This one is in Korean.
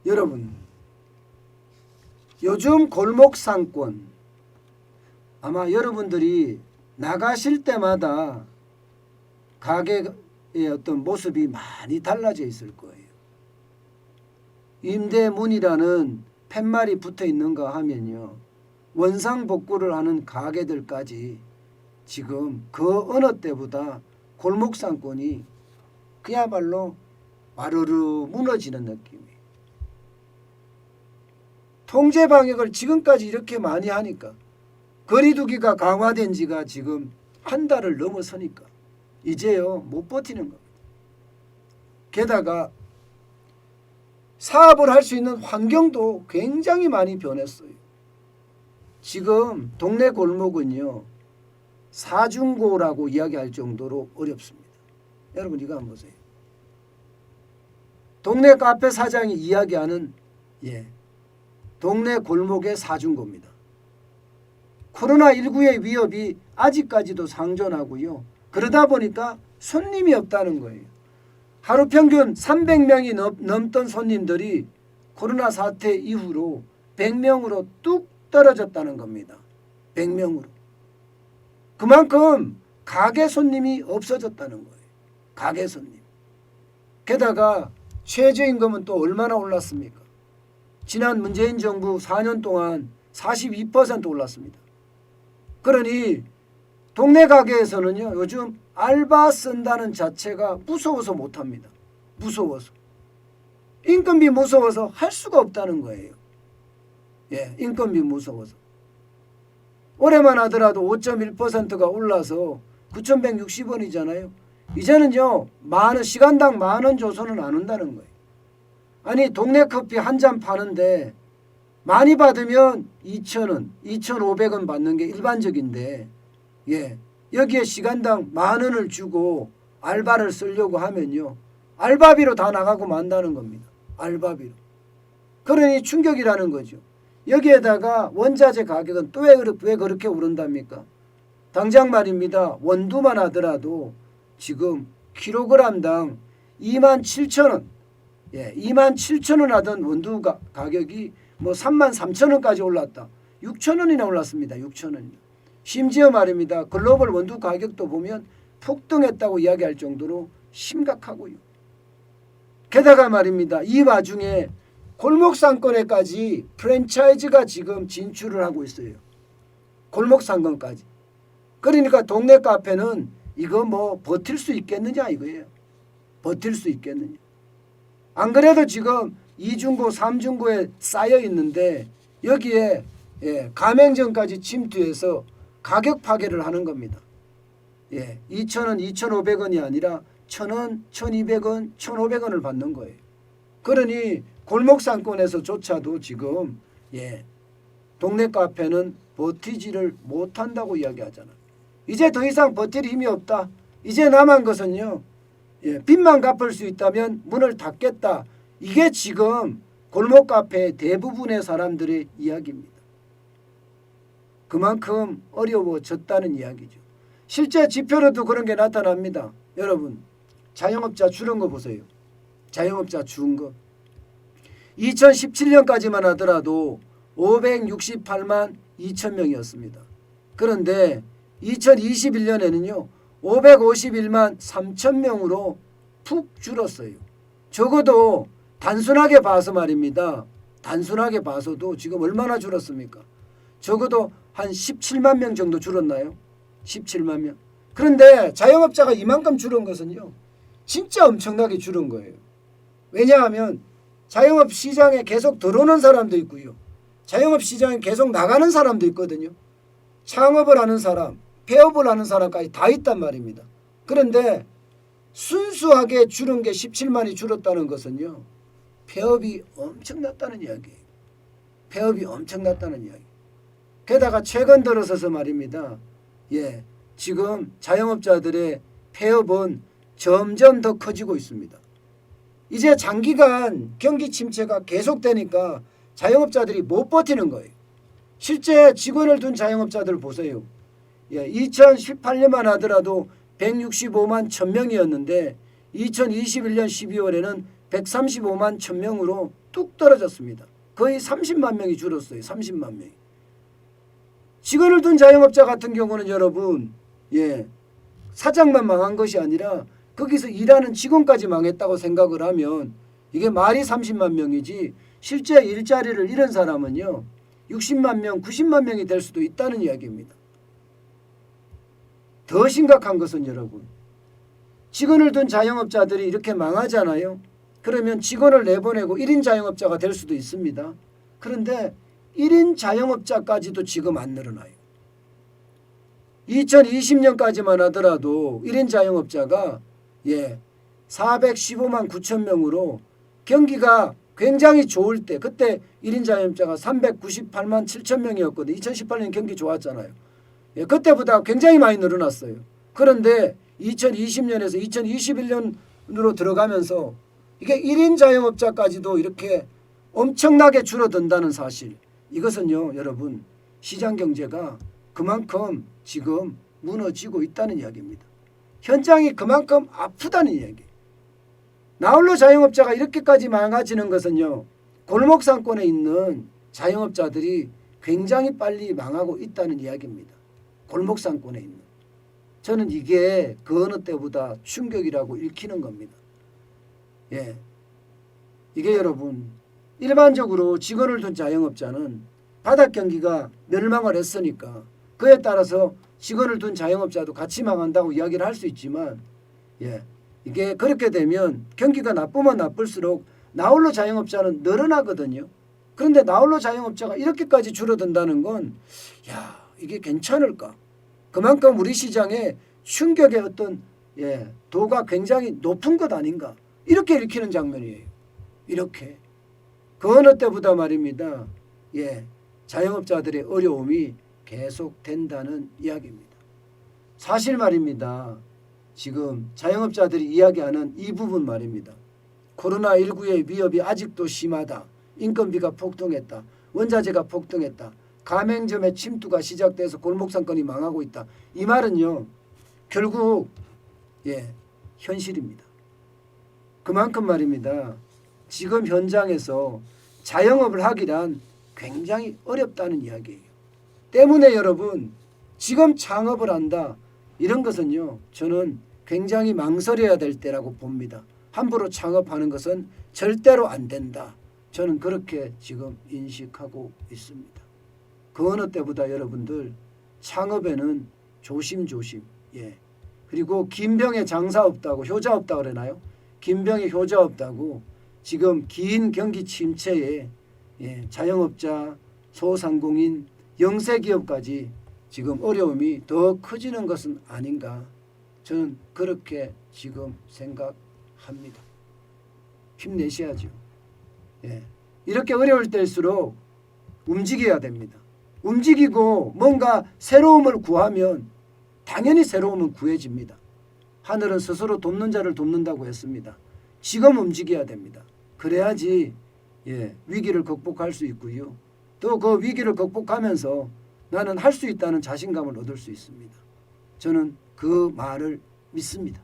여러분, 요즘 골목 상권 아마 여러분들이 나가실 때마다 가게의 어떤 모습이 많이 달라져 있을 거예요. 임대문이라는 팻말이 붙어 있는가 하면요, 원상복구를 하는 가게들까지 지금 그 어느 때보다 골목 상권이 그야말로 와르르 무너지는 느낌이에요. 통제 방역을 지금까지 이렇게 많이 하니까, 거리두기가 강화된 지가 지금 한 달을 넘어서니까 이제요 못 버티는 겁니다. 게다가 사업을 할 수 있는 환경도 굉장히 많이 변했어요. 지금 동네 골목은요 사중고라고 이야기할 정도로 어렵습니다. 여러분 이거 한번 보세요. 동네 카페 사장이 이야기하는 동네 골목의 사중고입니다. 코로나19의 위협이 아직까지도 상존하고요. 그러다 보니까 손님이 없다는 거예요. 하루 평균 300명이 넘던 손님들이 코로나 사태 이후로 100명으로 뚝 떨어졌다는 겁니다. 100명으로. 그만큼 가게 손님이 없어졌다는 거예요. 가게 손님. 게다가 최저임금은 또 얼마나 올랐습니까? 지난 문재인 정부 4년 동안 42% 올랐습니다. 그러니 동네 가게에서는요 요즘 알바 쓴다는 자체가 무서워서 못합니다. 무서워서. 인건비 무서워서 할 수가 없다는 거예요. 인건비 무서워서. 올해만 하더라도 5.1%가 올라서 9,160원이잖아요. 이제는요 시간당 10,000원 줘서는 안 온다는 거예요. 아니 동네 커피 한 잔 파는데 많이 받으면 2,000원, 2,500원 받는 게 일반적인데 여기에 시간당 10,000원을 주고 알바를 쓰려고 하면요 알바비로 다 나가고 만다는 겁니다. 알바비로. 그러니 충격이라는 거죠. 여기에다가 원자재 가격은 또 왜 그렇게 오른답니까? 당장 말입니다. 원두만 하더라도 지금 킬로그램당 27,000원 27,000원 하던 원두 가격이 33,000원까지 올랐다. 6,000원이나 올랐습니다. 6,000원. 심지어 말입니다. 글로벌 원두 가격도 보면 폭등했다고 이야기할 정도로 심각하고요. 게다가 말입니다. 이 와중에 골목 상권에까지 프랜차이즈가 지금 진출을 하고 있어요. 골목 상권까지. 그러니까 동네 카페는 이거 버틸 수 있겠느냐 이거예요. 버틸 수 있겠느냐. 안 그래도 지금 2중고 3중고에 쌓여 있는데 여기에 가맹점까지 침투해서 가격 파괴를 하는 겁니다. 2,000원, 2,500원이 아니라 1,000원, 1,200원, 1,500원을 받는 거예요. 그러니 골목 상권에서조차도 지금 동네 카페는 버티지를 못한다고 이야기하잖아요. 이제 더 이상 버틸 힘이 없다. 이제 남은 것은요. 빚만 갚을 수 있다면 문을 닫겠다. 이게 지금 골목 카페의 대부분의 사람들의 이야기입니다. 그만큼 어려워졌다는 이야기죠. 실제 지표로도 그런 게 나타납니다. 여러분 자영업자 줄은 거 보세요. 자영업자 준 거. 2017년까지만 하더라도 568만 2천 명이었습니다. 그런데 2021년에는요. 551만 3천 명으로 푹 줄었어요. 적어도 단순하게 봐서 말입니다. 단순하게 봐서도 지금 얼마나 줄었습니까? 적어도 한 17만 명 정도 줄었나요? 17만 명. 그런데 자영업자가 이만큼 줄은 것은요. 진짜 엄청나게 줄은 거예요. 왜냐하면 자영업 시장에 계속 들어오는 사람도 있고요. 자영업 시장에 계속 나가는 사람도 있거든요. 창업을 하는 사람, 폐업을 하는 사람까지 다 있단 말입니다. 그런데 순수하게 줄은 게 17만이 줄었다는 것은요. 폐업이 엄청났다는 이야기예요. 폐업이 엄청났다는 이야기. 게다가 최근 들어서서 말입니다. 지금 자영업자들의 폐업은 점점 더 커지고 있습니다. 이제 장기간 경기 침체가 계속되니까 자영업자들이 못 버티는 거예요. 실제 직원을 둔 자영업자들 보세요. 2018년만 하더라도 165만 1,000명이었는데 2021년 12월에는 135만 1,000명으로 뚝 떨어졌습니다. 거의 30만 명이 줄었어요. 30만 명이. 직원을 둔 자영업자 같은 경우는 여러분, 사장만 망한 것이 아니라 거기서 일하는 직원까지 망했다고 생각을 하면 이게 말이 30만 명이지 실제 일자리를 잃은 사람은요 60만 명, 90만 명이 될 수도 있다는 이야기입니다. 더 심각한 것은 여러분, 직원을 둔 자영업자들이 이렇게 망하잖아요. 그러면 직원을 내보내고 1인 자영업자가 될 수도 있습니다. 그런데 1인 자영업자까지도 지금 안 늘어나요. 2020년까지만 하더라도 1인 자영업자가 415만 9천 명으로 경기가 굉장히 좋을 때 그때 1인 자영업자가 398만 7천 명이었거든요. 2018년 경기 좋았잖아요. 그때보다 굉장히 많이 늘어났어요. 그런데 2020년에서 2021년으로 들어가면서 이게 1인 자영업자까지도 이렇게 엄청나게 줄어든다는 사실. 이것은요 여러분 시장 경제가 그만큼 지금 무너지고 있다는 이야기입니다. 현장이 그만큼 아프다는 이야기. 나홀로 자영업자가 이렇게까지 망가지는 것은요 골목 상권에 있는 자영업자들이 굉장히 빨리 망하고 있다는 이야기입니다. 골목 상권에 있는. 저는 이게 그 어느 때보다 충격이라고 읽히는 겁니다. 이게 여러분 일반적으로 직원을 둔 자영업자는 바닥 경기가 멸망을 했으니까 그에 따라서 직원을 둔 자영업자도 같이 망한다고 이야기를 할 수 있지만 이게 그렇게 되면 경기가 나쁘면 나쁠수록 나홀로 자영업자는 늘어나거든요. 그런데 나홀로 자영업자가 이렇게까지 줄어든다는 건 이게 괜찮을까? 그만큼 우리 시장에 충격의 어떤 도가 굉장히 높은 것 아닌가? 이렇게 읽히는 장면이에요. 이렇게. 그 어느 때보다 말입니다. 자영업자들의 어려움이 계속된다는 이야기입니다. 사실 말입니다. 지금 자영업자들이 이야기하는 이 부분 말입니다. 코로나19의 위협이 아직도 심하다. 인건비가 폭등했다. 원자재가 폭등했다. 가맹점의 침투가 시작돼서 골목상권이 망하고 있다. 이 말은요. 결국 현실입니다. 그만큼 말입니다. 지금 현장에서 자영업을 하기란 굉장히 어렵다는 이야기예요. 때문에 여러분 지금 창업을 한다. 이런 것은요. 저는 굉장히 망설여야 될 때라고 봅니다. 함부로 창업하는 것은 절대로 안 된다. 저는 그렇게 지금 인식하고 있습니다. 그 어느 때보다 여러분들 창업에는 조심조심. 그리고 김병에 장사 없다고 효자 없다고 그러나요? 김병에 효자 없다고 지금 긴 경기 침체에 자영업자, 소상공인, 영세기업까지 지금 어려움이 더 커지는 것은 아닌가. 저는 그렇게 지금 생각합니다. 힘내셔야죠. 이렇게 어려울 때일수록 움직여야 됩니다. 움직이고 뭔가 새로움을 구하면 당연히 새로움은 구해집니다. 하늘은 스스로 돕는 자를 돕는다고 했습니다. 지금 움직여야 됩니다. 그래야지 위기를 극복할 수 있고요. 또 그 위기를 극복하면서 나는 할 수 있다는 자신감을 얻을 수 있습니다. 저는 그 말을 믿습니다.